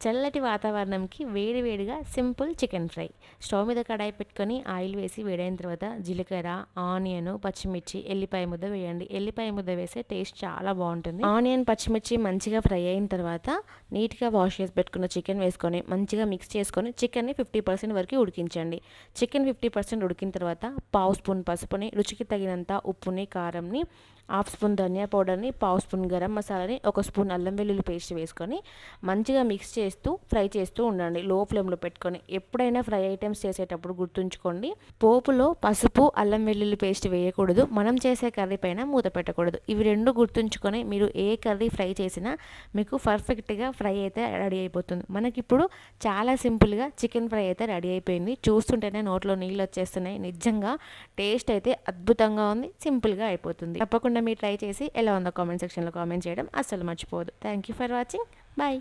చల్లటి వాతావరణంకి వేడి వేడిగా సింపుల్ చికెన్ ఫ్రై. స్టవ్ మీద కడాయి పెట్టుకొని ఆయిల్ వేసి వేడైన తర్వాత జీలకర్ర, ఆనియన్, పచ్చిమిర్చి, ఎల్లిపాయ ముద్ద వేయండి. ఎల్లిపాయ ముద్ద వేస్తే టేస్ట్ చాలా బాగుంటుంది. ఆనియన్, పచ్చిమిర్చి మంచిగా ఫ్రై అయిన తర్వాత నీట్గా వాష్ చేసి పెట్టుకున్న చికెన్ వేసుకొని మంచిగా మిక్స్ చేసుకొని చికెన్ని 50% వరకు ఉడికించండి. చికెన్ 50% ఉడికిన తర్వాత పావు స్పూన్ పసుపుని, రుచికి తగినంత ఉప్పుని, కారంని, హాఫ్ స్పూన్ ధనియా పౌడర్ని, పావు స్పూన్ గరం మసాలాని, ఒక స్పూన్ అల్లం వెల్లుల్లి పేస్ట్ వేసుకొని మంచిగా మిక్స్ చేస్తూ ఫ్రై చేస్తూ ఉండండి లో ఫ్లేమ్లో పెట్టుకొని. ఎప్పుడైనా ఫ్రై ఐటమ్స్ చేసేటప్పుడు గుర్తుంచుకోండి, పోపులో పసుపు, అల్లం వెల్లుల్లి పేస్ట్ వేయకూడదు. మనం చేసే కర్రీ పైన మూత పెట్టకూడదు. ఇవి రెండు గుర్తుంచుకొని మీరు ఏ కర్రీ ఫ్రై చేసినా మీకు పర్ఫెక్ట్గా ఫ్రై అయితే రెడీ అయిపోతుంది. మనకిప్పుడు చాలా సింపుల్గా చికెన్ ఫ్రై అయితే రెడీ అయిపోయింది. చూస్తుంటేనే నోట్లో నీళ్ళు వచ్చేస్తున్నాయి. నిజంగా టేస్ట్ అయితే అద్భుతంగా ఉంది, సింపుల్గా అయిపోతుంది. తప్పకుండా మీరు ట్రై చేసి ఎలా ఉందో కామెంట్ సెక్షన్లో కామెంట్ చేయడం అస్సలు మర్చిపోవద్దు. Thank you for watching. Bye.